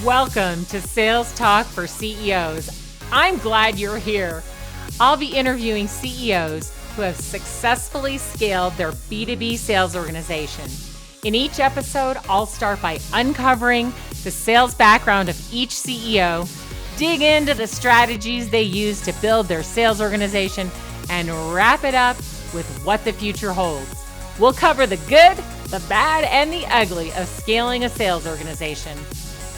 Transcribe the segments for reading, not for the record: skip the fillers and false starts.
Welcome to Sales Talk for CEOs. I'm glad you're here. I'll be interviewing CEOs who have successfully scaled their B2B sales organization. In each episode, I'll start by uncovering the sales background of each CEO, dig into the strategies they use to build their sales organization, and wrap it up with what the future holds. We'll cover the good, the bad, and the ugly of scaling a sales organization.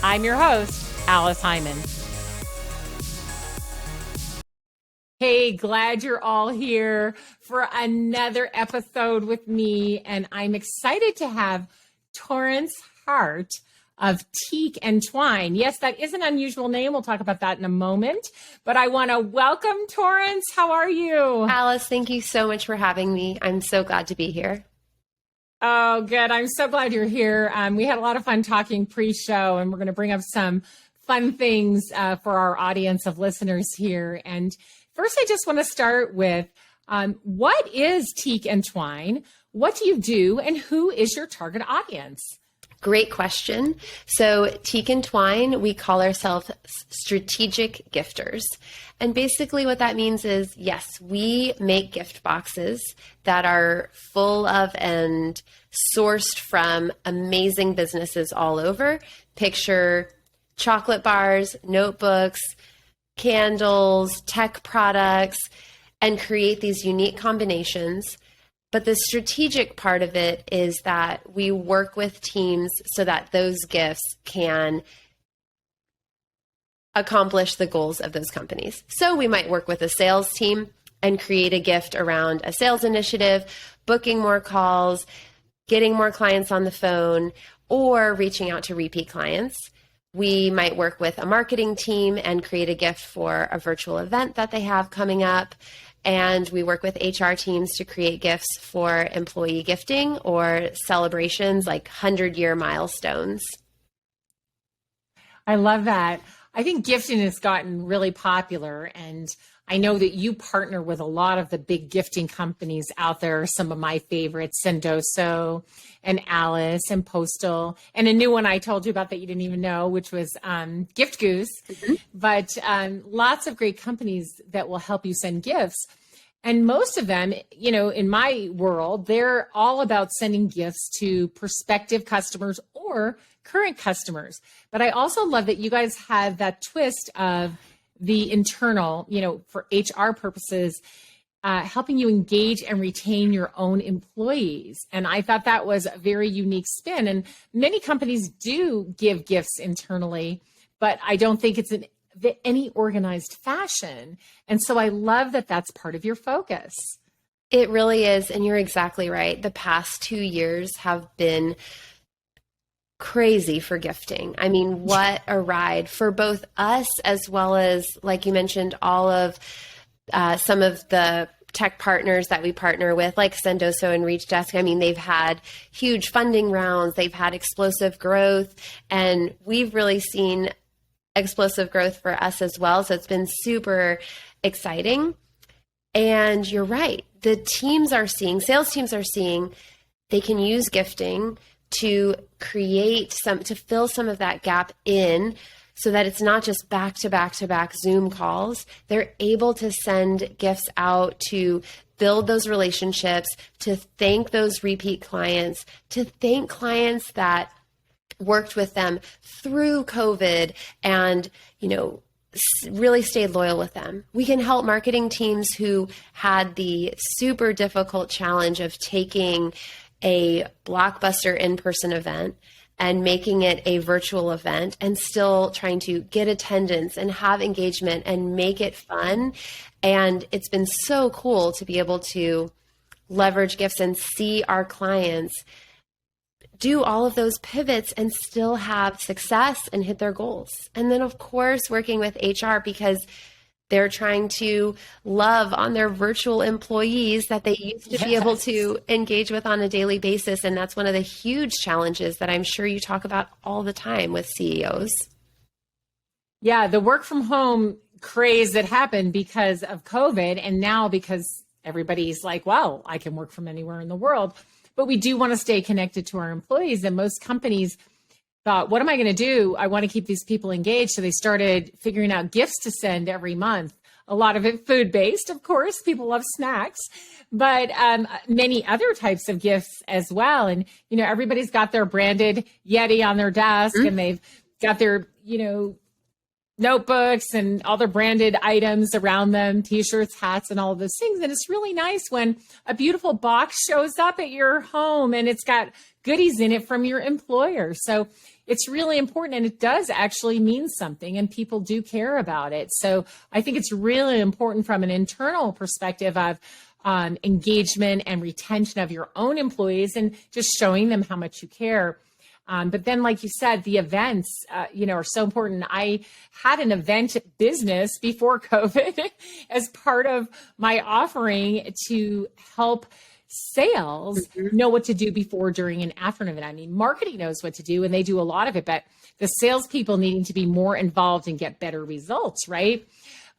I'm your host, Alice Hyman. Hey, glad you're all here for another episode with me. And I'm excited to have Torrance Hart of Teak and Twine. Yes, that is an unusual name. We'll talk about that in a moment. But I want to welcome Torrance. How are you? Alice, thank you so much for having me. I'm so glad to be here. Oh, good. I'm so glad you're here. We had a lot of fun talking pre-show, and we're going to bring up some fun things for our audience of listeners here. And first, I just want to start with what is Teak and Twine? What do you do, and who is your target audience? Great question. So Teak and Twine, we call ourselves strategic gifters. And basically what that means is, yes, we make gift boxes that are full of and sourced from amazing businesses all over. Picture chocolate bars, notebooks, candles, tech products, and create these unique combinations. But the strategic part of it is that we work with teams so that those gifts can accomplish the goals of those companies. So we might work with a sales team and create a gift around a sales initiative, booking more calls, getting more clients on the phone, or reaching out to repeat clients. We might work with a marketing team and create a gift for a virtual event that they have coming up. And we work with HR teams to create gifts for employee gifting or celebrations like 100-year milestones. I love that. I think gifting has gotten really popular, and I know that you partner with a lot of the big gifting companies out there. Some of my favorites, Sendoso and Alice and Postal, and a new one I told you about that you didn't even know, which was Gift Goose. Mm-hmm. But lots of great companies that will help you send gifts. And most of them, you know, in my world, they're all about sending gifts to prospective customers or current customers. But I also love that you guys have that twist of the internal, you know, for HR purposes, helping you engage and retain your own employees. And I thought that was a very unique spin. And many companies do give gifts internally, but I don't think it's in any organized fashion. And so I love that that's part of your focus. It really is. And you're exactly right. The past 2 years have been crazy for gifting. I mean, what a ride for both us as well as, like you mentioned, all of some of the tech partners that we partner with, like Sendoso and ReachDesk. I mean, they've had huge funding rounds, they've had explosive growth, and we've really seen explosive growth for us as well. So it's been super exciting. And you're right. The teams are seeing, sales teams are seeing, they can use gifting to fill some of that gap in so that it's not just back-to-back-to-back Zoom calls. They're able to send gifts out to build those relationships, to thank those repeat clients, to thank clients that worked with them through COVID and, you know, really stayed loyal with them. We can help marketing teams who had the super difficult challenge of taking a blockbuster in-person event and making it a virtual event and still trying to get attendance and have engagement and make it fun. And it's been so cool to be able to leverage gifts and see our clients do all of those pivots and still have success and hit their goals. And then, of course, working with HR because they're trying to love on their virtual employees that they used to be able to engage with on a daily basis. And that's one of the huge challenges that I'm sure you talk about all the time with CEOs. Yeah, the work from home craze that happened because of COVID, and now because everybody's like, well, I can work from anywhere in the world. But we do want to stay connected to our employees, and most companies thought, what am I going to do? I want to keep these people engaged. So they started figuring out gifts to send every month. A lot of it food-based, of course. People love snacks, but many other types of gifts as well. And, everybody's got their branded Yeti on their desk, and they've got their, notebooks and all their branded items around them, T-shirts, hats, and all of those things. And it's really nice when a beautiful box shows up at your home and it's got goodies in it from your employer. So it's really important, and it does actually mean something, and people do care about it. So I think it's really important from an internal perspective of engagement and retention of your own employees and just showing them how much you care. But then, like you said, the events, are so important. I had an event business before COVID as part of my offering to help sales know what to do before, during, and after an event. I mean, marketing knows what to do, and they do a lot of it, but the salespeople needing to be more involved and get better results, right?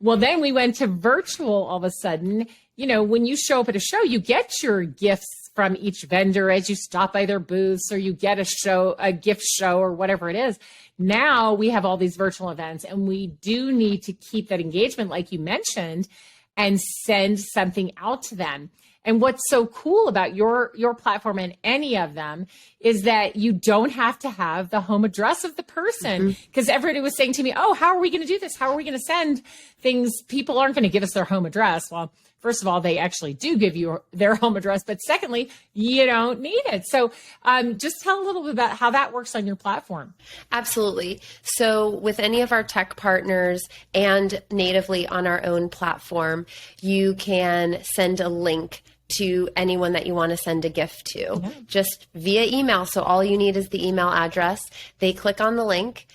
Well, then we went to virtual all of a sudden. When you show up at a show, you get your gifts from each vendor as you stop by their booths, or you get a gift show, or whatever it is. Now we have all these virtual events, and we do need to keep that engagement, like you mentioned, and send something out to them. And what's so cool about your platform and any of them is that you don't have to have the home address of the person, because everybody was saying to me, oh, how are we going to do this? How are we going to send things? People aren't going to give us their home address. Well, first of all, they actually do give you their home address, but secondly, you don't need it. So just tell a little bit about how that works on your platform. Absolutely. So with any of our tech partners and natively on our own platform, you can send a link to anyone that you want to send a gift to, just via email. So all you need is the email address. They click on the link.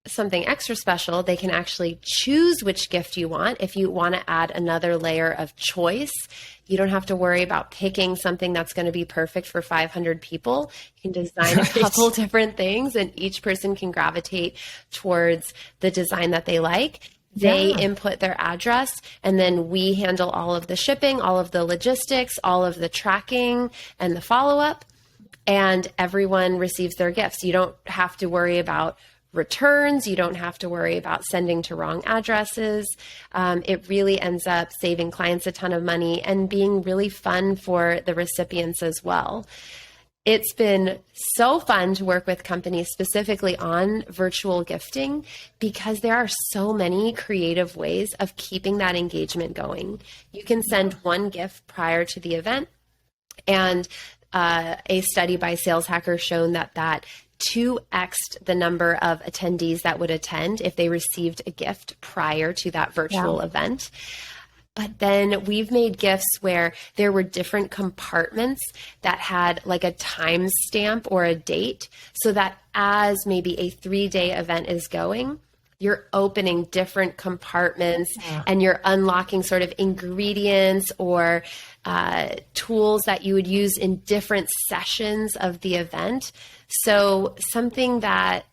Something extra special, they can actually choose which gift you want. If you want to add another layer of choice, you don't have to worry about picking something that's going to be perfect for 500 people. You can design a couple different things, and each person can gravitate towards the design that they like. They input their address, and then we handle all of the shipping, all of the logistics, all of the tracking, and the follow-up, and everyone receives their gifts. You don't have to worry about returns. You don't have to worry about sending to wrong addresses. It really ends up saving clients a ton of money and being really fun for the recipients as well. It's been so fun to work with companies specifically on virtual gifting, because there are so many creative ways of keeping that engagement going. You can send one gift prior to the event, and a study by Sales Hacker shown that 2x'd the number of attendees that would attend if they received a gift prior to that virtual event. But then we've made gifts where there were different compartments that had like a timestamp or a date, so that as maybe a 3-day event is going, you're opening different compartments and you're unlocking sort of ingredients or tools that you would use in different sessions of the event. So something that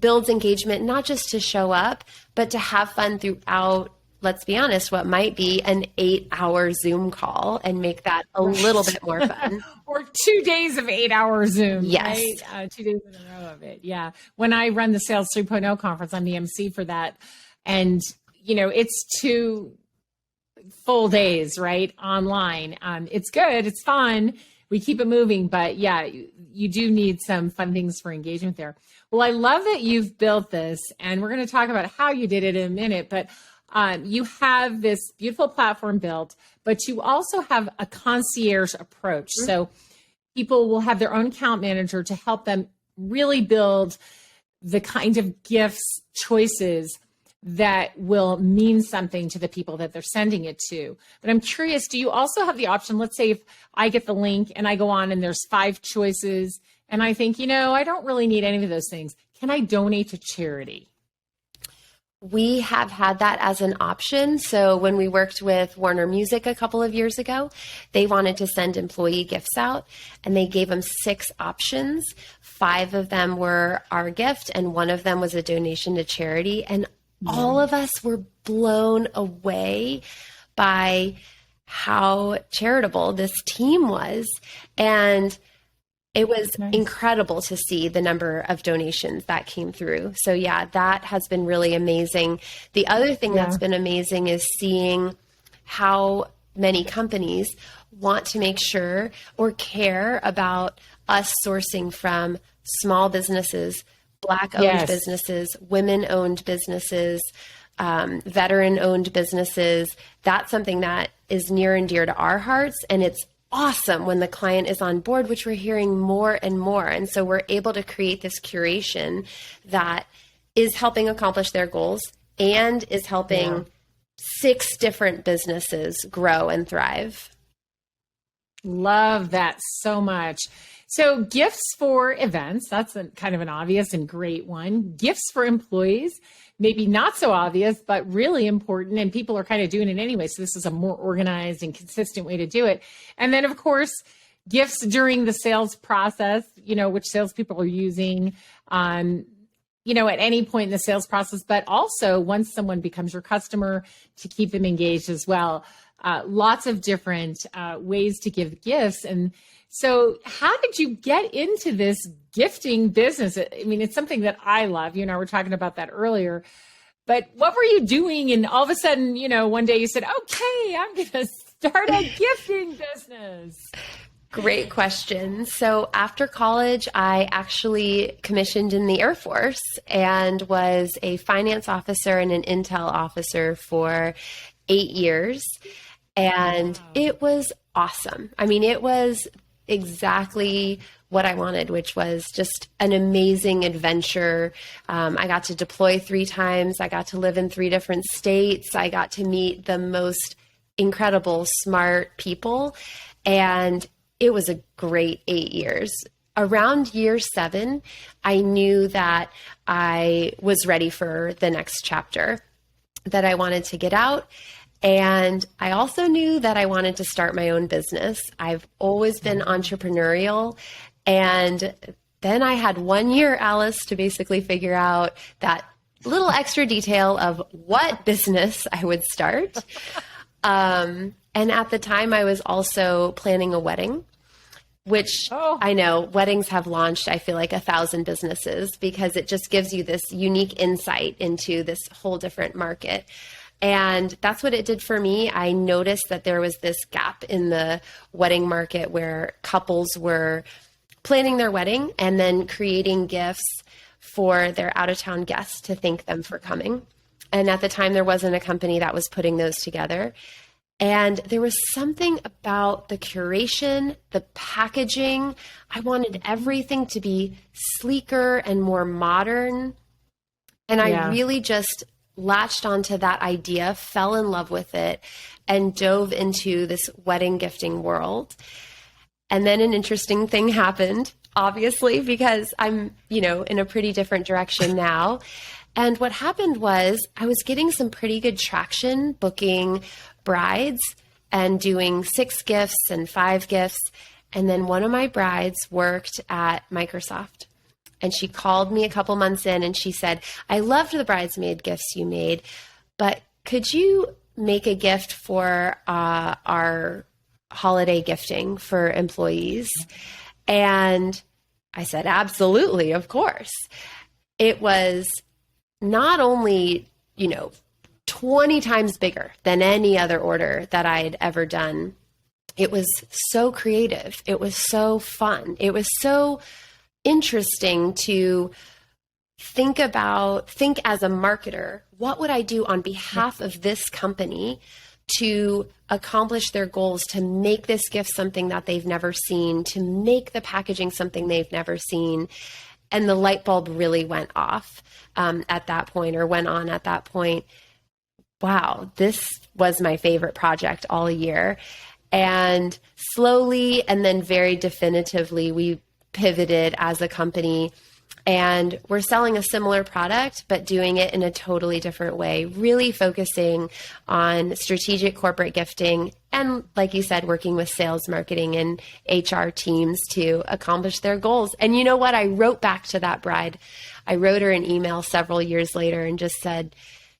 builds engagement, not just to show up, but to have fun throughout, let's be honest, what might be an 8-hour Zoom call, and make that a little bit more fun. Or 2 days of 8-hour Zoom. Yes. Right? 2 days in a row of it. Yeah. When I run the Sales 3.0 conference, I'm the MC for that. And, it's 2 full days, right? Online. It's good. It's fun. We keep it moving, but yeah, you do need some fun things for engagement there. Well, I love that you've built this, and we're going to talk about how you did it in a minute, but you have this beautiful platform built, but you also have a concierge approach. So people will have their own account manager to help them really build the kind of gifts choices that will mean something to the people that they're sending it to. But I'm curious, do you also have the option, let's say if I get the link and I go on and there's 5 choices and I think, I don't really need any of those things. Can I donate to charity? We have had that as an option. So when we worked with Warner Music a couple of years ago, they wanted to send employee gifts out, and they gave them 6 options. 5 of them were our gift, and 1 of them was a donation to charity. And all of us were blown away by how charitable this team was. And it was Nice. incredible to see the number of donations that came through. So yeah, that has been really amazing. The other thing Yeah. that's been amazing is seeing how many companies want to make sure or care about us sourcing from small businesses, Black-owned Yes. businesses, women-owned businesses, veteran-owned businesses. That's something that is near and dear to our hearts, and it's awesome when the client is on board, which we're hearing more and more. And so we're able to create this curation that is helping accomplish their goals and is helping 6 different businesses grow and thrive. Love that so much. So gifts for events, that's kind of an obvious and great one. Gifts for employees, maybe not so obvious, but really important. And people are kind of doing it anyway. So this is a more organized and consistent way to do it. And then, of course, gifts during the sales process, which salespeople are using, at any point in the sales process, but also once someone becomes your customer to keep them engaged as well. Lots of different ways to give gifts. And so how did you get into this gifting business? I mean, it's something that I love. You and I were talking about that earlier. But what were you doing? And all of a sudden, one day you said, okay, I'm going to start a gifting business. Great question. So after college, I actually commissioned in the Air Force and was a finance officer and an intel officer for 8 years. And it was awesome. I mean, it was exactly what I wanted, which was just an amazing adventure. I got to deploy 3 times. I got to live in 3 different states. I got to meet the most incredible, smart people. And it was a great 8 years. Around year 7, I knew that I was ready for the next chapter, that I wanted to get out. And I also knew that I wanted to start my own business. I've always been entrepreneurial. And then I had 1 year, Alice, to basically figure out that little extra detail of what business I would start. And at the time, I was also planning a wedding, which I know weddings have launched, I feel like 1,000 businesses, because it just gives you this unique insight into this whole different market. And that's what it did for me. I noticed that there was this gap in the wedding market where couples were planning their wedding and then creating gifts for their out-of-town guests to thank them for coming. And at the time, there wasn't a company that was putting those together. And there was something about the curation, the packaging. I wanted everything to be sleeker and more modern. And I really just latched onto that idea, fell in love with it, and dove into this wedding gifting world. And then an interesting thing happened, obviously, because I'm, in a pretty different direction now. And what happened was I was getting some pretty good traction booking brides and doing 6 gifts and 5 gifts. And then one of my brides worked at Microsoft. And she called me a couple months in and she said, I loved the bridesmaid gifts you made, but could you make a gift for our holiday gifting for employees? And I said, absolutely, of course. It was not only, 20 times bigger than any other order that I had ever done. It was so creative. It was so fun. It was so interesting to think as a marketer, what would I do on behalf of this company to accomplish their goals, to make this gift something that they've never seen, to make the packaging something they've never seen. And the light bulb really went off at that point, or went on at that point. Wow, this was my favorite project all year. And slowly and then very definitively, we pivoted as a company, and we're selling a similar product, but doing it in a totally different way, really focusing on strategic corporate gifting. And like you said, working with sales, marketing, and HR teams to accomplish their goals. And you know what? I wrote back to that bride. I wrote her an email several years later and just said,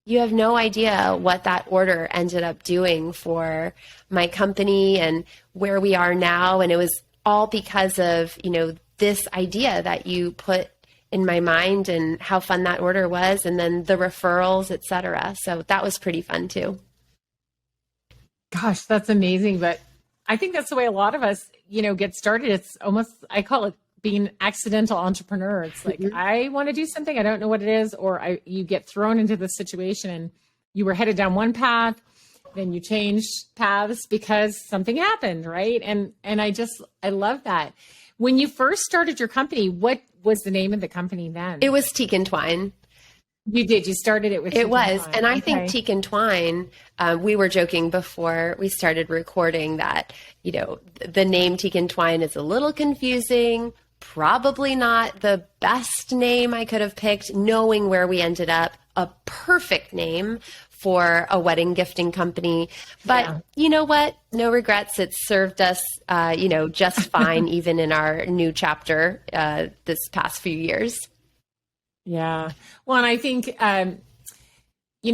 you have no idea what that order ended up doing for my company and where we are now. And it was all because of, this idea that you put in my mind and how fun that order was, and then the referrals, et cetera. So that was pretty fun too. Gosh, that's amazing. But I think that's the way a lot of us, get started. It's almost, I call it being an accidental entrepreneur. It's like, I want to do something, I don't know what it is, or you get thrown into the situation and you were headed down one path, then you changed paths because something happened, right? And I love that. When you first started your company, what was the name of the company then? It was Teak and Twine. You did. You started it with Teak It was. and Twine. And I think Teak and Twine, we were joking before we started recording that, the name Teak and Twine is a little confusing, probably not the best name I could have picked, knowing where we ended up, a perfect name for a wedding gifting company. But you know what? No regrets. It served us, just fine, even in our new chapter this past few years. Yeah. Well, and I think,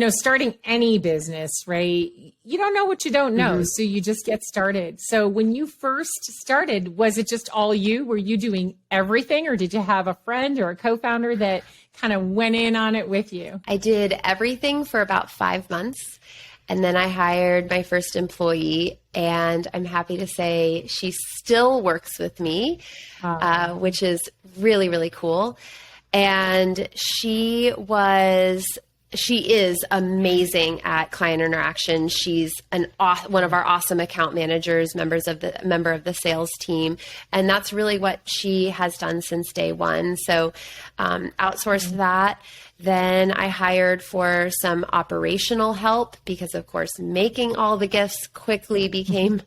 starting any business, right? You don't know what you don't know. So you just get started. So when you first started, was it just all you? Were you doing everything, or did you have a friend or a co-founder that kind of went in on it with you? I did everything for about 5 months. And then I hired my first employee, and I'm happy to say she still works with me, which is really, really cool. And she is amazing at client interaction. She's one of our awesome account managers, member of the sales team. And that's really what she has done since day one. So outsourced that. Then I hired for some operational help because, of course, making all the gifts quickly became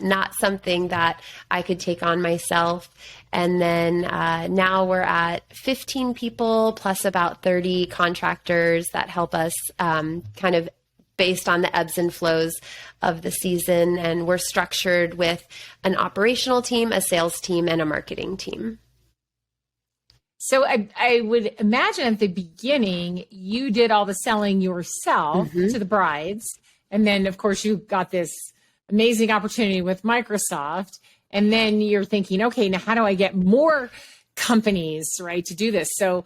not something that I could take on myself. And then now we're at 15 people plus about 30 contractors that help us kind of based on the ebbs and flows of the season. And we're structured with an operational team, a sales team, and a marketing team. So I would imagine at the beginning, you did all the selling yourself to the brides. And then, of course, you got this amazing opportunity with Microsoft. And then you're thinking, okay, now how do I get more companies, right, to do this? So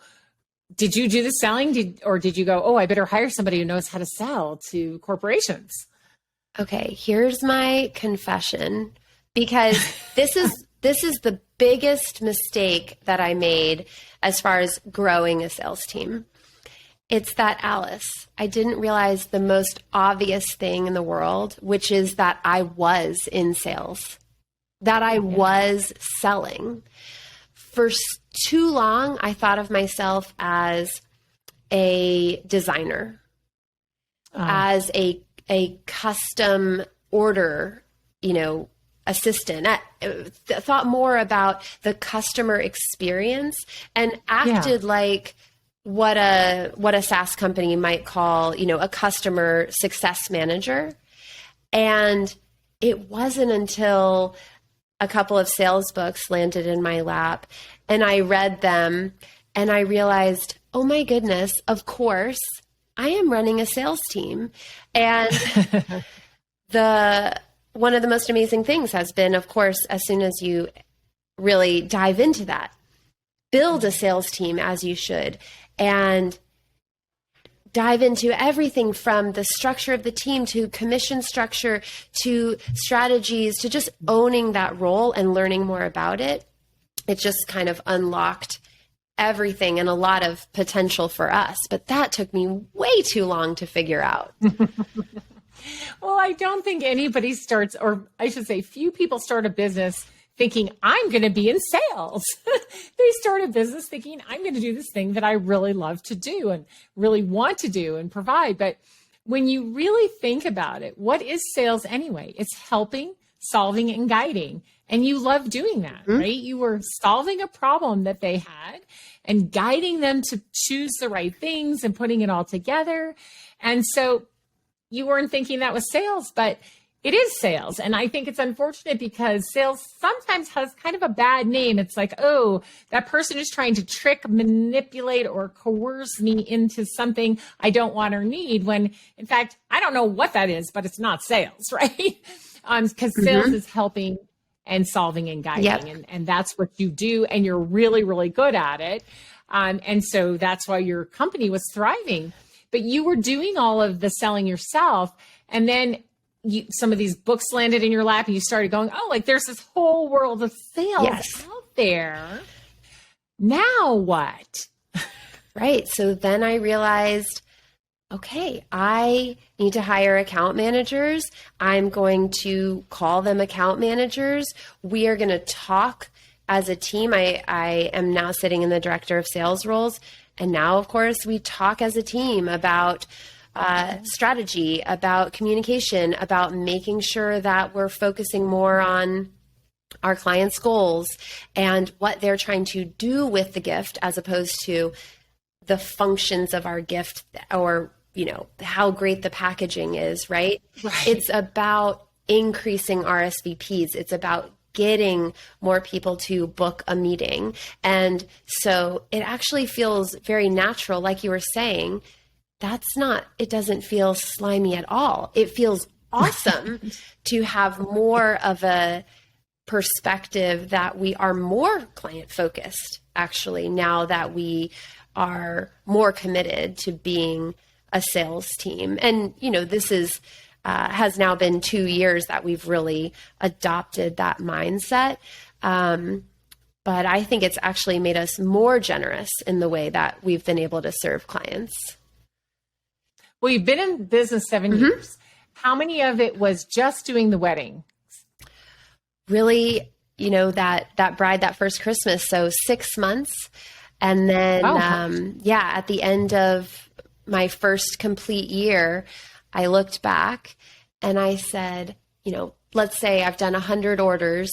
did you do the selling or did you go, oh, I better hire somebody who knows how to sell to corporations? Okay, here's my confession, because this is the biggest mistake that I made as far as growing a sales team. It's that, Alice, I didn't realize the most obvious thing in the world, which is that I was in sales, that I was selling. For too long, I thought of myself as a designer, as a custom order, assistant. I thought more about the customer experience and acted like what a SaaS company might call, a customer success manager. And it wasn't until a couple of sales books landed in my lap and I read them and I realized, oh my goodness, of course, I am running a sales team. And one of the most amazing things has been, of course, as soon as you really dive into that, build a sales team as you should, and dive into everything from the structure of the team to commission structure to strategies to just owning that role and learning more about it. It just kind of unlocked everything and a lot of potential for us. But that took me way too long to figure out. Well, I don't think anybody starts, or I should say few people start a business thinking I'm going to be in sales. They start a business thinking I'm going to do this thing that I really love to do and really want to do and provide. But when you really think about it, what is sales anyway? It's helping, solving, and guiding. And you love doing that, right? You were solving a problem that they had and guiding them to choose the right things and putting it all together. And so you weren't thinking that was sales, but it is sales. And I think it's unfortunate because sales sometimes has kind of a bad name. It's like, oh, that person is trying to trick, manipulate, or coerce me into something I don't want or need, when in fact, I don't know what that is, but it's not sales, right? Because sales is helping and solving and guiding. Yep. And that's what you do. And you're really, really good at it. And so that's why your company was thriving. But you were doing all of the selling yourself. And then some of these books landed in your lap and you started going, oh, like there's this whole world of sales out there. Now what? Right. So then I realized, okay, I need to hire account managers. I'm going to call them account managers. We are going to talk as a team. I am now sitting in the director of sales roles. And now, of course, we talk as a team about strategy, about communication, about making sure that we're focusing more on our clients' goals and what they're trying to do with the gift as opposed to the functions of our gift or, how great the packaging is, right? It's about increasing RSVPs. It's about getting more people to book a meeting. And so it actually feels very natural. Like you were saying, it doesn't feel slimy at all. It feels awesome to have more of a perspective that we are more client focused, actually, now that we are more committed to being a sales team. And, this has now been 2 years that we've really adopted that mindset. But I think it's actually made us more generous in the way that we've been able to serve clients. Well, you've been in business 7 years. How many of it was just doing the wedding? Really, that bride, that first Christmas. So 6 months. And then, at the end of my first complete year, I looked back and I said, let's say I've done 100 orders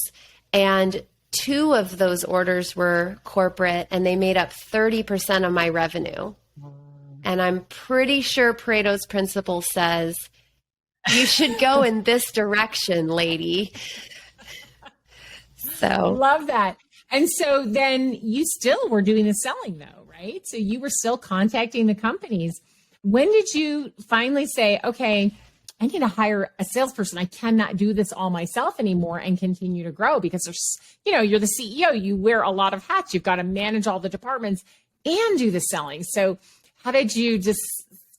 and 2 of those orders were corporate and they made up 30% of my revenue. And I'm pretty sure Pareto's principle says, you should go in this direction, lady. So love that. And so then you still were doing the selling though, right? So you were still contacting the companies. When did you finally say, okay, I need to hire a salesperson. I cannot do this all myself anymore and continue to grow because there's, you're the CEO, you wear a lot of hats. You've got to manage all the departments and do the selling. So how did you just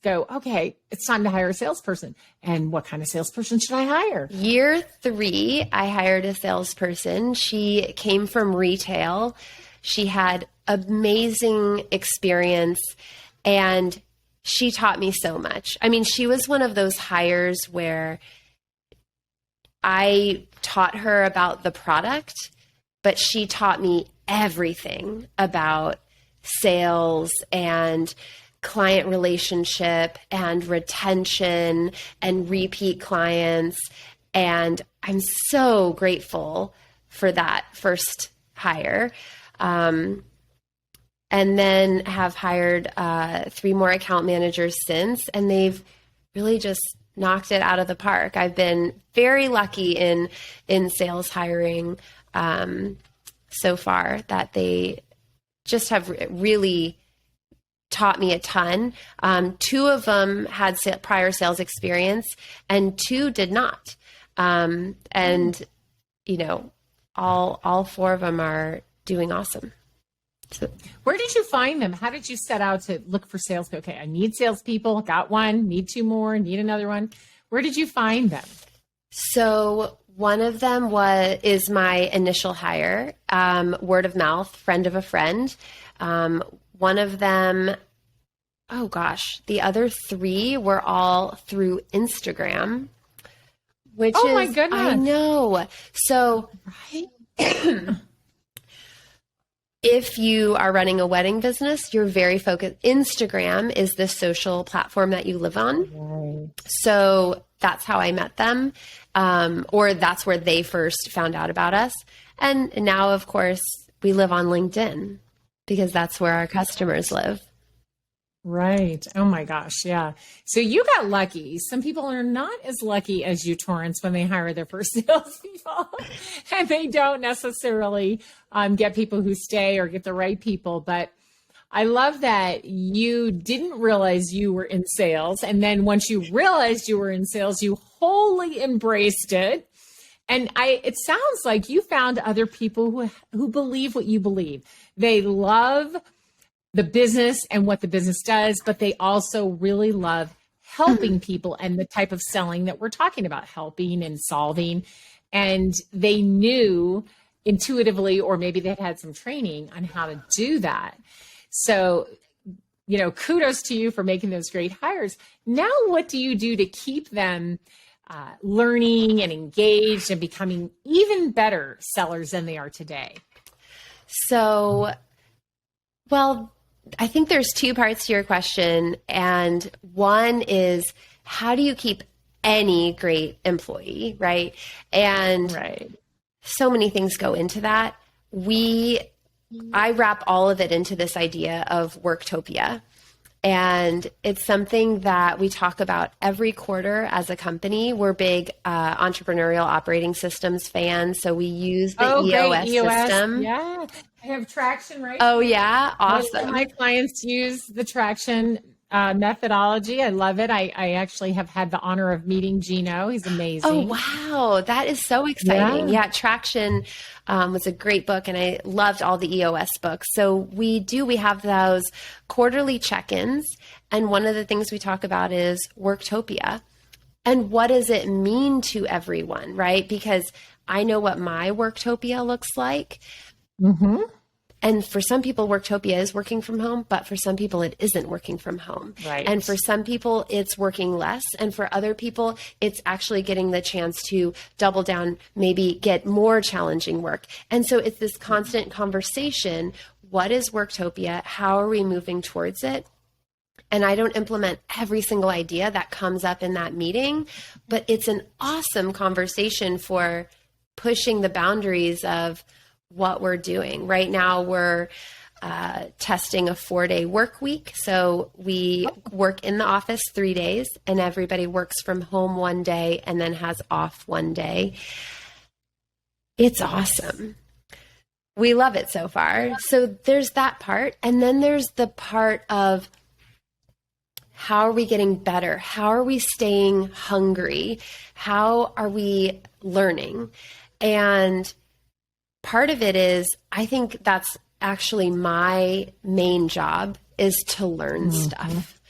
go, okay, it's time to hire a salesperson? And what kind of salesperson should I hire? Year 3, I hired a salesperson. She came from retail. She had amazing experience and she taught me so much. I mean, she was one of those hires where I taught her about the product, but she taught me everything about sales and client relationship and retention and repeat clients. And I'm so grateful for that first hire. And then have hired 3 more account managers since, and they've really just knocked it out of the park. I've been very lucky in sales hiring so far that they just have really taught me a ton. 2 of them had prior sales experience and 2 did not. And, all 4 of them are doing awesome. So, where did you find them? How did you set out to look for sales? Okay, I need salespeople, got 1, need 2 more, need another one. Where did you find them? So one of them is my initial hire, word of mouth, friend of a friend. One of them, the other 3 were all through Instagram, which is, my goodness. I know. So Right. if you are running a wedding business, you're very focused. Instagram is the social platform that you live on. Right. So that's how I met them, or that's where they first found out about us. And now, of course, we live on LinkedIn because that's where our customers live. Right. Oh my gosh. Yeah. So you got lucky. Some people are not as lucky as you, Torrance, when they hire their first salespeople, and they don't necessarily get people who stay or get the right people. But I love that you didn't realize you were in sales, and then once you realized you were in sales, you wholly embraced it. And it sounds like you found other people who believe what you believe. They love the business and what the business does, but they also really love helping people and the type of selling that we're talking about, helping and solving. And they knew intuitively, or maybe they'd had some training on how to do that. So, kudos to you for making those great hires. Now, what do you do to keep them learning and engaged and becoming even better sellers than they are today? So, well, I think there's two parts to your question. And one is, how do you keep any great employee, right? And so many things go into that. I wrap all of it into this idea of Worktopia. And it's something that we talk about every quarter as a company. We're big entrepreneurial operating systems fans. So we use the EOS system. Yeah. I have Traction, right? Oh, yeah. Awesome. My clients use the Traction methodology. I love it. I actually have had the honor of meeting Gino. He's amazing. Oh, wow. That is so exciting. Yeah. Traction was a great book, and I loved all the EOS books. So we have those quarterly check-ins. And one of the things we talk about is Worktopia. And what does it mean to everyone, right? Because I know what my Worktopia looks like. Mm-hmm. And for some people, Worktopia is working from home, but for some people, it isn't working from home. Right. And for some people, it's working less. And for other people, it's actually getting the chance to double down, maybe get more challenging work. And so it's this constant conversation. What is Worktopia? How are we moving towards it? And I don't implement every single idea that comes up in that meeting, but it's an awesome conversation for pushing the boundaries of what we're doing. Right now, we're testing a 4-day work week. So we work in the office 3 days, and everybody works from home 1 day and then has off 1 day. It's awesome. We love it so far. So there's that part. And then there's the part of, how are we getting better? How are we staying hungry? How are we learning? And part of it is, I think that's actually my main job, is to learn stuff.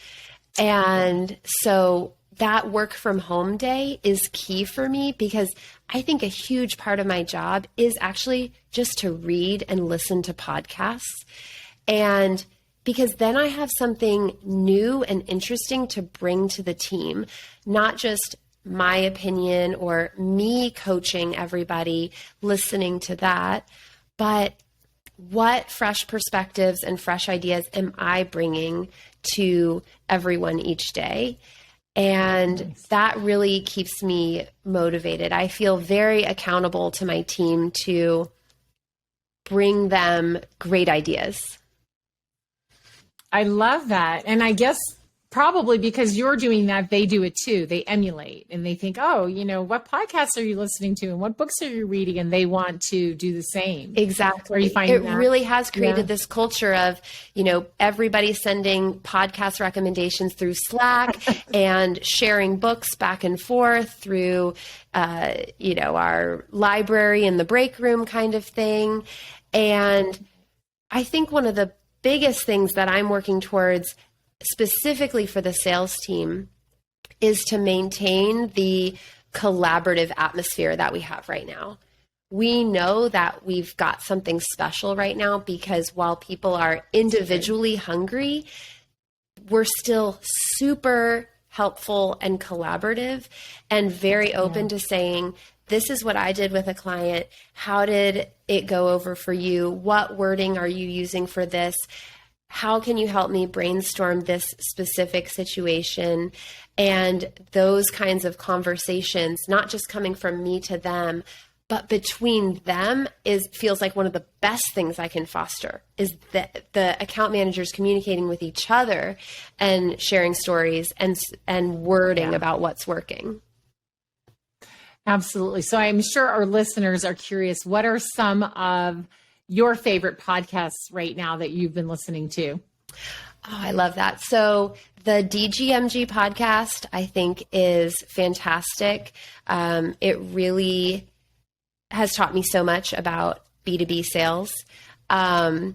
And so that work from home day is key for me, because I think a huge part of my job is actually just to read and listen to podcasts. And because then I have something new and interesting to bring to the team, not just my opinion or me coaching everybody, listening to that, but what fresh perspectives and fresh ideas am I bringing to everyone each day? And that really keeps me motivated. I feel very accountable to my team to bring them great ideas. I love that. And I guess probably because you're doing that, they do it too. They emulate and they think, oh, what podcasts are you listening to and what books are you reading? And they want to do the same. Exactly. Are you finding that? Really has created this culture of, everybody sending podcast recommendations through Slack and sharing books back and forth through, our library in the break room kind of thing. And I think one of the biggest things that I'm working towards specifically for the sales team is to maintain the collaborative atmosphere that we have right now. We know that we've got something special right now, because while people are individually hungry, we're still super helpful and collaborative and very open to saying, this is what I did with a client. How did it go over for you? What wording are you using for this? How can you help me brainstorm this specific situation? And those kinds of conversations, not just coming from me to them, but between them feels like one of the best things I can foster, is that the account managers communicating with each other and sharing stories and wording about what's working. Absolutely. So I'm sure our listeners are curious, what are some of your favorite podcasts right now that you've been listening to? Oh, I love that. So the DGMG podcast, I think, is fantastic. It really has taught me so much about B2B sales. I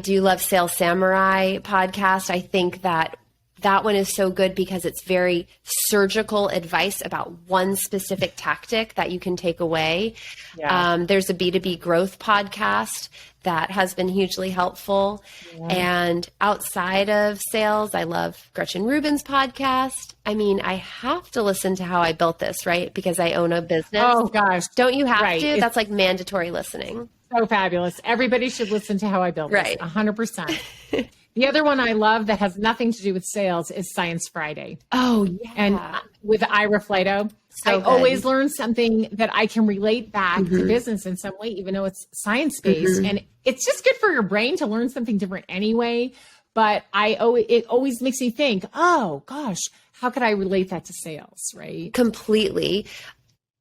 do love Sales Samurai podcast. I think that one is so good because it's very surgical advice about one specific tactic that you can take away. Yeah. There's a B2B growth podcast that has been hugely helpful. Yeah. And outside of sales, I love Gretchen Rubin's podcast. I mean, I have to listen to How I Built This, right? Because I own a business. Oh, gosh. Don't you have to? That's like mandatory listening. So fabulous. Everybody should listen to How I Built This. Right. 100%. The other one I love that has nothing to do with sales is Science Friday. Oh, yeah. And with Ira Flato. So I always learn something that I can relate back to business in some way, even though it's science-based. And it's just good for your brain to learn something different anyway. But it always makes me think, oh, gosh, how could I relate that to sales, right? Completely.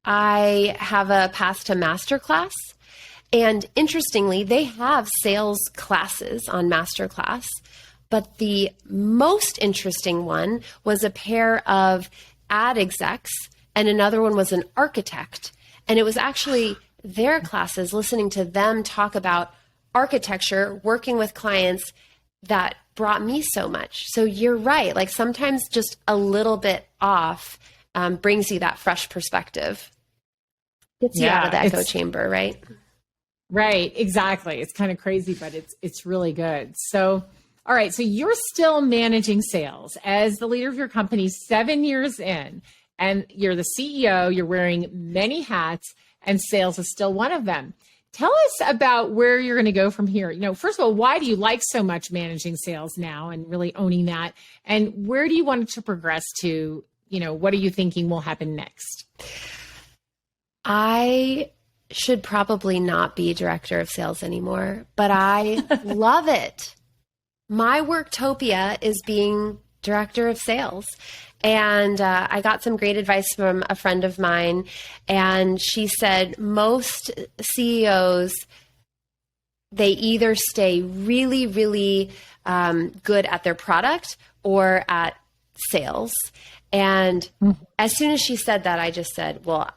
I have a Path to Masterclass. And interestingly, they have sales classes on Masterclass. But the most interesting one was a pair of ad execs, and another one was an architect. And it was actually their classes, listening to them talk about architecture, working with clients, that brought me so much. So you're right. Like sometimes just a little bit off brings you that fresh perspective. Gets you out of that echo chamber, right? Right. Exactly. It's kind of crazy, but it's really good. So, all right. So you're still managing sales as the leader of your company 7 years in, and you're the CEO, you're wearing many hats, and sales is still one of them. Tell us about where you're going to go from here. First of all, why do you like so much managing sales now and really owning that? And where do you want it to progress to? What are you thinking will happen next? I should probably not be director of sales anymore, but I love it. My worktopia is being director of sales. And I got some great advice from a friend of mine. And she said most CEOs, they either stay really, really good at their product or at sales. And as soon as she said that, I just said, well,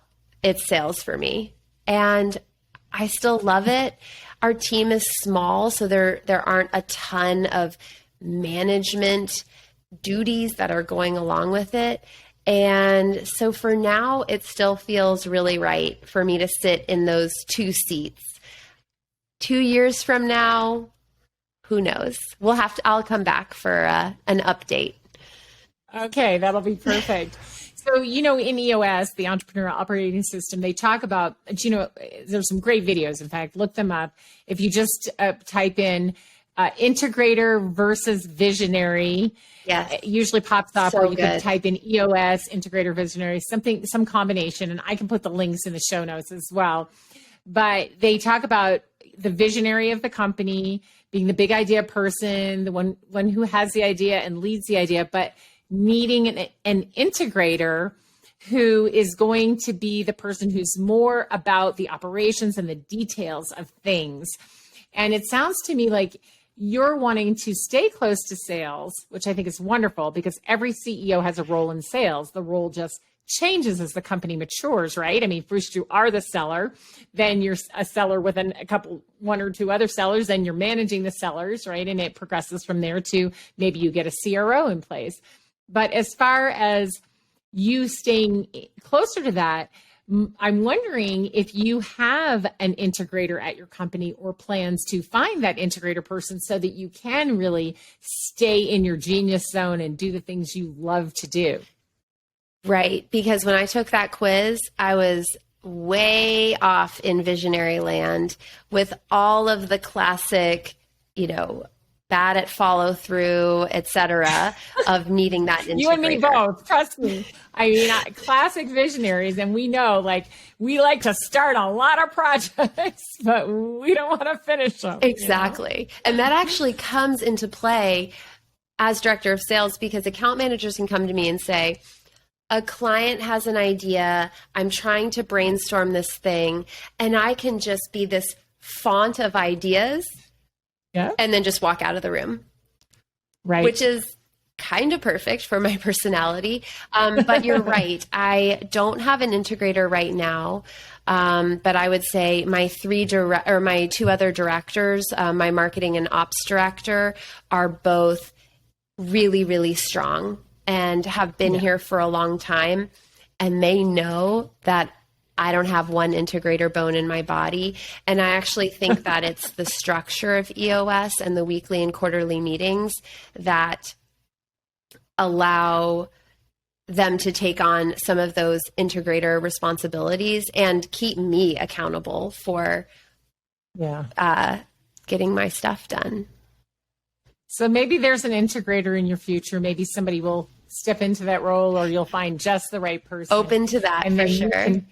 it's sales for me. And I still love it. Our team is small, so there aren't a ton of management duties that are going along with it. And so for now, it still feels really right for me to sit in those two seats. 2 years from now, who knows? I'll come back for an update. Okay, that'll be perfect. So, in EOS, the Entrepreneurial Operating System, they talk about, there's some great videos. In fact, look them up. If you just type in Integrator versus Visionary, it usually pops up, or you can type in EOS, Integrator, Visionary, some combination. And I can put the links in the show notes as well. But they talk about the visionary of the company, being the big idea person, the one who has the idea and leads the idea, but needing an integrator who is going to be the person who's more about the operations and the details of things. And it sounds to me like you're wanting to stay close to sales, which I think is wonderful because every CEO has a role in sales. The role just changes as the company matures, right? I mean, first you are the seller, then you're a seller with one or two other sellers, then you're managing the sellers, right? And it progresses from there to maybe you get a CRO in place. But as far as you staying closer to that, I'm wondering if you have an integrator at your company or plans to find that integrator person so that you can really stay in your genius zone and do the things you love to do. Right. Because when I took that quiz, I was way off in visionary land with all of the classic, bad at follow through, et cetera, of needing that integrator. You and me both, trust me. I mean, classic visionaries, and we know, we like to start a lot of projects, but we don't want to finish them. Exactly. And that actually comes into play as director of sales because account managers can come to me and say, a client has an idea, I'm trying to brainstorm this thing, and I can just be this font of ideas. Yeah. And then just walk out of the room. Right. Which is kind of perfect for my personality. But you're right. I don't have an integrator right now. But I would say my my two other directors, my marketing and ops director, are both really, really strong and have been here for a long time. And they know that I don't have one integrator bone in my body. And I actually think that it's the structure of EOS and the weekly and quarterly meetings that allow them to take on some of those integrator responsibilities and keep me accountable for getting my stuff done. So maybe there's an integrator in your future. Maybe somebody will step into that role, or you'll find just the right person. Open to that, and for then sure. You can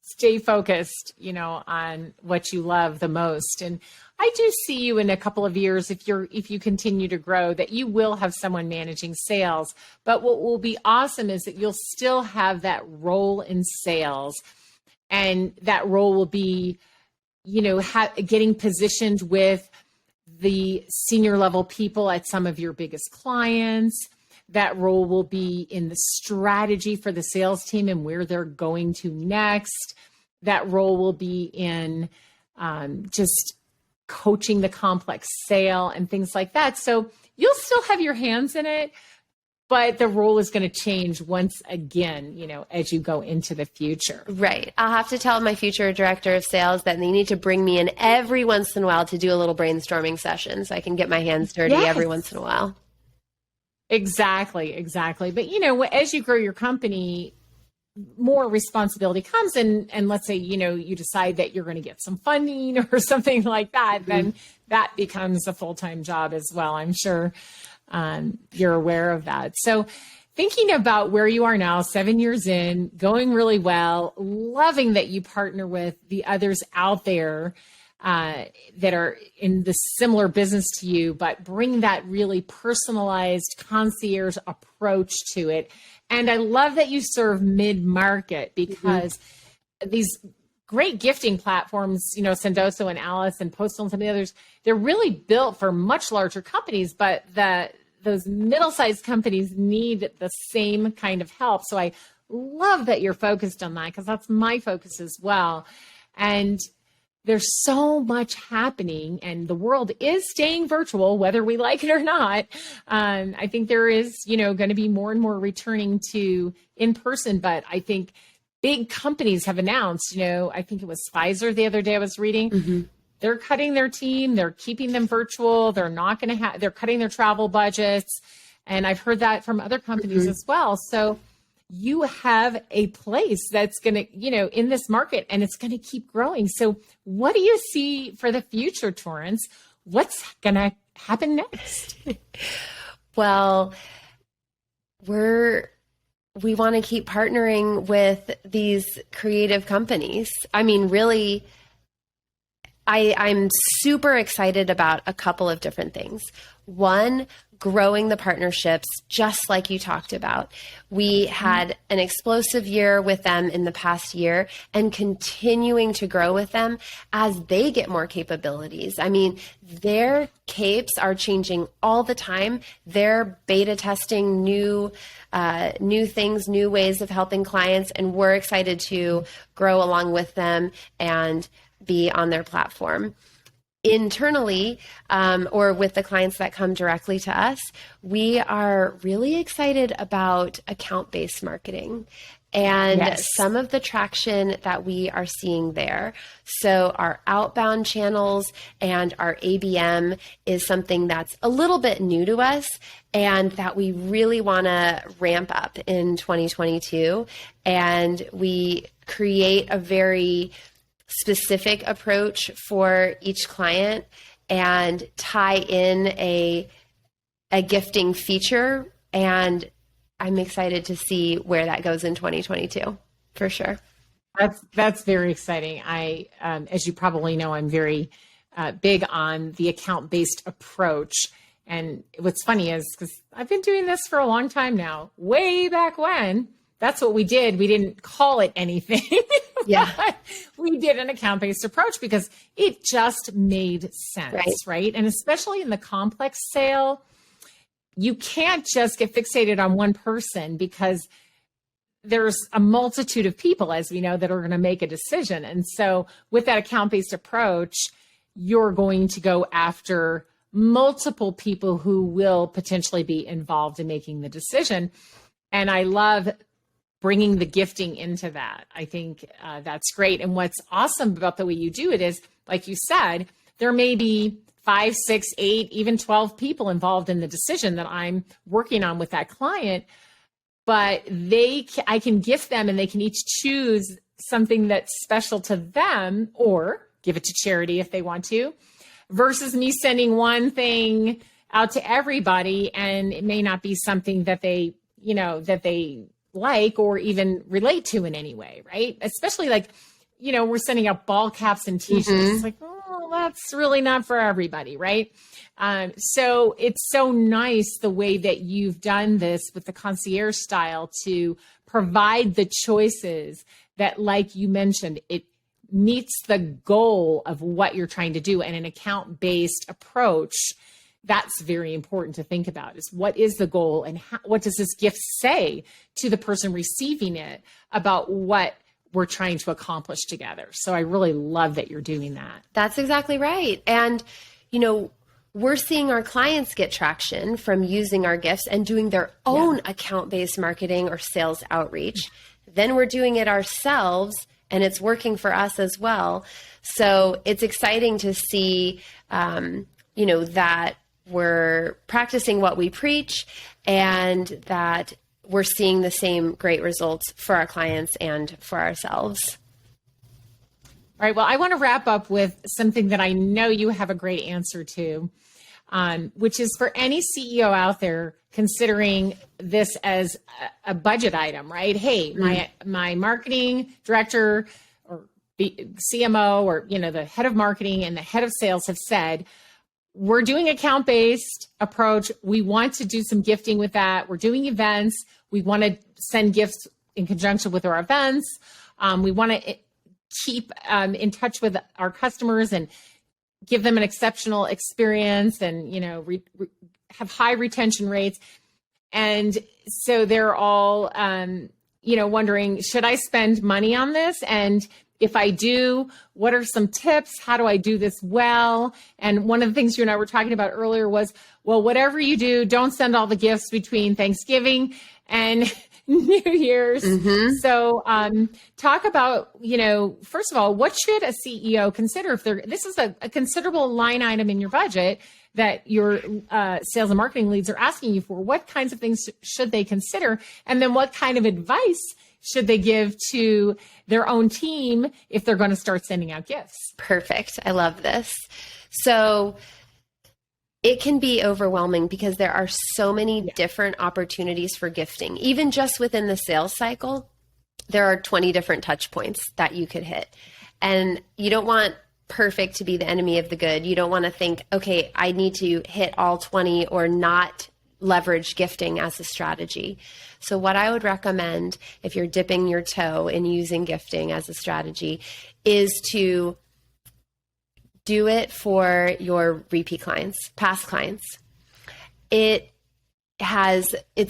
stay focused, on what you love the most. And I do see you in a couple of years, if you continue to grow, that you will have someone managing sales. But what will be awesome is that you'll still have that role in sales, and that role will be, getting positioned with the senior level people at some of your biggest clients. That role will be in the strategy for the sales team and where they're going to next. That role will be in just coaching the complex sale and things like that. So you'll still have your hands in it, but the role is going to change once again, as you go into the future. Right. I'll have to tell my future director of sales that they need to bring me in every once in a while to do a little brainstorming session so I can get my hands dirty every once in a while. Exactly. But, as you grow your company, more responsibility comes, and let's say, you decide that you're going to get some funding or something like that, then that becomes a full-time job as well. I'm sure you're aware of that. So thinking about where you are now, 7 years in, going really well, loving that you partner with the others out there that are in the similar business to you, but bring that really personalized concierge approach to it. And I love that you serve mid-market, because these great gifting platforms, Sendoso and Alice and Postal and some of the others, they're really built for much larger companies, but those middle-sized companies need the same kind of help. So I love that you're focused on that, because that's my focus as well. And there's so much happening, and the world is staying virtual, whether we like it or not. I think there is, going to be more and more returning to in person, but I think big companies have announced, I think it was Pfizer the other day I was reading, they're cutting their team, they're keeping them virtual, they're cutting their travel budgets. And I've heard that from other companies as well. So you have a place that's going to, in this market, and it's going to keep growing. So what do you see for the future, Torrance? What's going to happen next? Well, we want to keep partnering with these creative companies. I mean, really, I'm super excited about a couple of different things. One, growing the partnerships, just like you talked about. We had an explosive year with them in the past year, and continuing to grow with them as they get more capabilities. I mean, their capes are changing all the time. They're beta testing new things, new ways of helping clients, and we're excited to grow along with them and be on their platform. Internally, or with the clients that come directly to us, we are really excited about account-based marketing and some of the traction that we are seeing there. So our outbound channels and our ABM is something that's a little bit new to us, and that we really want to ramp up in 2022. And we create a very specific approach for each client and tie in a gifting feature. And I'm excited to see where that goes in 2022, for sure. That's very exciting. I, as you probably know, I'm very big on the account-based approach. And what's funny is, because I've been doing this for a long time now, way back when, that's what we did. We didn't call it anything. Yeah. We did an account-based approach because it just made sense, right? And especially in the complex sale, you can't just get fixated on one person, because there's a multitude of people, as we know, that are going to make a decision. And so with that account-based approach, you're going to go after multiple people who will potentially be involved in making the decision. And I love bringing the gifting into that. I think that's great. And what's awesome about the way you do it is, like you said, there may be 5, 6, 8, even 12 people involved in the decision that I'm working on with that client. But I can gift them, and they can each choose something that's special to them, or give it to charity if they want to, versus me sending one thing out to everybody, and it may not be something that they like or even relate to in any way, right? Especially like, we're sending out ball caps and t-shirts. It's like, oh, that's really not for everybody, right? So it's so nice the way that you've done this with the concierge style to provide the choices that, like you mentioned, it meets the goal of what you're trying to do. And an account-based approach, that's very important to think about, is what is the goal, and what does this gift say to the person receiving it about what we're trying to accomplish together. So I really love that you're doing that. That's exactly right. And, we're seeing our clients get traction from using our gifts and doing their own account-based marketing or sales outreach. Then we're doing it ourselves, and it's working for us as well. So it's exciting to see, that we're practicing what we preach, and that we're seeing the same great results for our clients and for ourselves. All right. Well, I want to wrap up with something that I know you have a great answer to, which is for any CEO out there considering this as a budget item, right? Hey, my marketing director or CMO, or, the head of marketing and the head of sales have said, we're doing account-based approach. We want to do some gifting with that. We're doing events. We want to send gifts in conjunction with our events. We want to keep in touch with our customers and give them an exceptional experience, and, have high retention rates. And so they're all, wondering, should I spend money on this? And if I do, what are some tips? How do I do this well? And one of the things you and I were talking about earlier was, well, whatever you do, don't send all the gifts between Thanksgiving and New Year's. So talk about, first of all, what should a CEO consider if this is a considerable line item in your budget that your sales and marketing leads are asking you for? What kinds of things should they consider? And then what kind of advice should they give to their own team if they're going to start sending out gifts? Perfect. I love this. So it can be overwhelming because there are so many different opportunities for gifting. Even just within the sales cycle, there are 20 different touch points that you could hit. And you don't want perfect to be the enemy of the good. You don't want to think, okay, I need to hit all 20 or not leverage gifting as a strategy. So what I would recommend if you're dipping your toe in using gifting as a strategy is to do it for your repeat clients, past clients. It's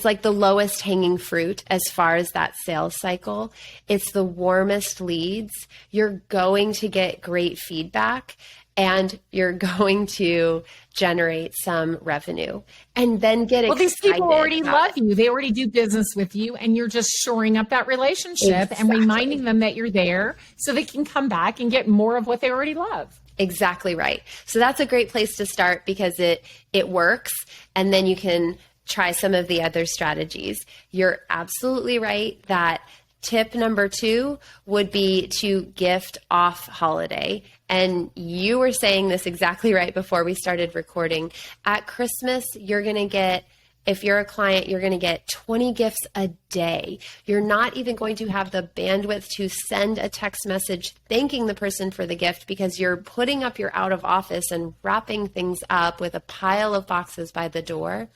like the lowest hanging fruit as far as that sales cycle. It's the warmest leads. You're going to get great feedback, and you're going to generate some revenue, and then get excited. Well, these people already love you. They already do business with you, and you're just shoring up that relationship and reminding them that you're there so they can come back and get more of what they already love. Exactly right. So that's a great place to start because it works, and then you can try some of the other strategies. You're absolutely right that tip number 2 would be to gift off holiday. And you were saying this exactly right before we started recording. At Christmas, you're going to get, if you're a client, you're going to get 20 gifts a day. You're not even going to have the bandwidth to send a text message thanking the person for the gift because you're putting up your out of office and wrapping things up with a pile of boxes by the door.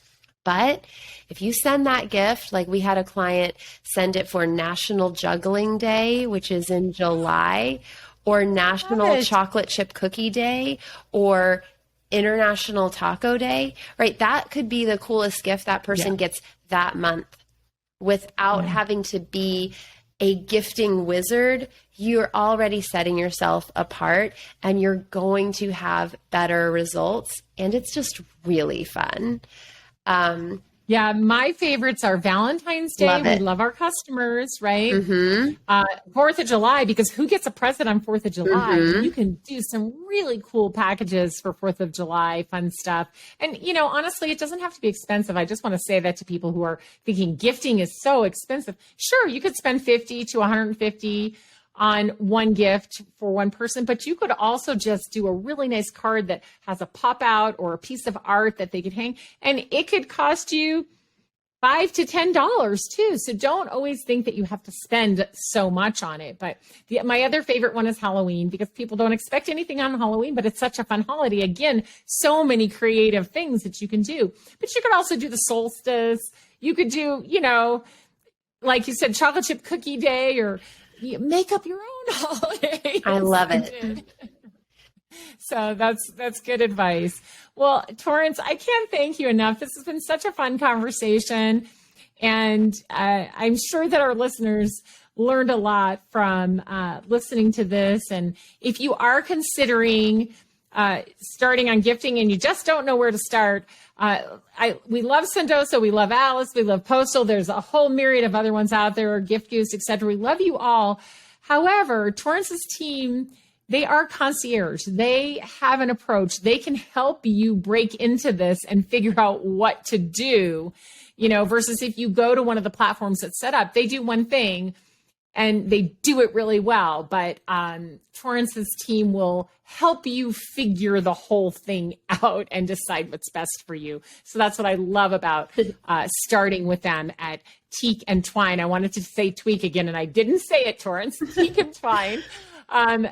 But if you send that gift, like we had a client send it for National Juggling Day, which is in July, or National Chocolate Chip Cookie Day, or International Taco Day, right? That could be the coolest gift that person gets that month without having to be a gifting wizard. You're already setting yourself apart and you're going to have better results. And it's just really fun. Yeah, my favorites are Valentine's Day. Love it. We love our customers, right? Mm-hmm. 4th of July, because who gets a present on 4th of July? Mm-hmm. You can do some really cool packages for 4th of July, fun stuff. And, you know, honestly, it doesn't have to be expensive. I just want to say that to people who are thinking gifting is so expensive. Sure, you could spend $50 to $150 on one gift for one person, but you could also just do a really nice card that has a pop out or a piece of art that they could hang, and it could cost you $5 to $10 too. So don't always think that you have to spend so much on it. But my other favorite one is Halloween, because people don't expect anything on Halloween, but it's such a fun holiday. Again, so many creative things that you can do. But you could also do the solstice. You could do, you know, like you said, chocolate chip cookie day, or you make up your own holiday. I love it. So that's good advice. Well, Torrance, I can't thank you enough. This has been such a fun conversation. And I'm sure that our listeners learned a lot from listening to this. And if you are considering starting on gifting and you just don't know where to start, we love Sendoso, we love Alice, we love Postal. There's a whole myriad of other ones out there, Gift Goose, etc. We love you all. However, Torrance's team, they are concierge. They have an approach. They can help you break into this and figure out what to do, you know, versus if you go to one of the platforms that's set up, they do one thing and they do it really well. But Torrance's team will help you figure the whole thing out and decide what's best for you. So that's what I love about starting with them at Teak and Twine. I wanted to say tweak again, and I didn't say it, Torrance. Teak and Twine.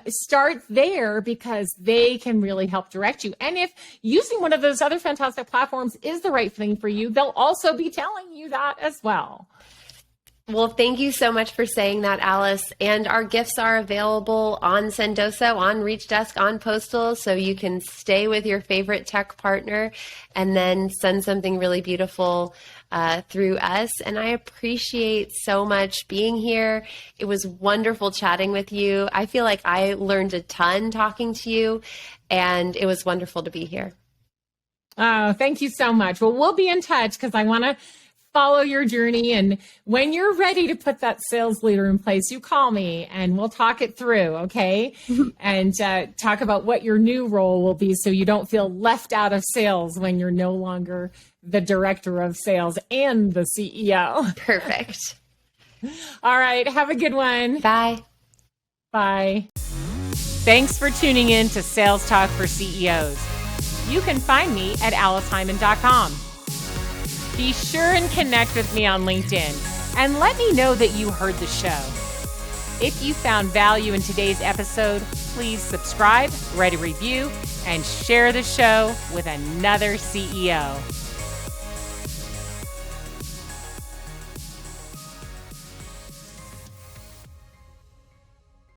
Start there because they can really help direct you. And if using one of those other fantastic platforms is the right thing for you, they'll also be telling you that as well. Well, thank you so much for saying that, Alice. And our gifts are available on Sendoso, on Reach Desk, on Postal, so you can stay with your favorite tech partner and then send something really beautiful through us. And I appreciate so much being here. It was wonderful chatting with you. I feel like I learned a ton talking to you, and it was wonderful to be here. Oh, thank you so much. Well, we'll be in touch because I want to follow your journey. And when you're ready to put that sales leader in place, you call me and we'll talk it through. Okay. And talk about what your new role will be so you don't feel left out of sales when you're no longer the director of sales and the CEO. Perfect. All right. Have a good one. Bye. Bye. Thanks for tuning in to Sales Talk for CEOs. You can find me at alicehyman.com. Be sure and connect with me on LinkedIn and let me know that you heard the show. If you found value in today's episode, please subscribe, write a review, and share the show with another CEO.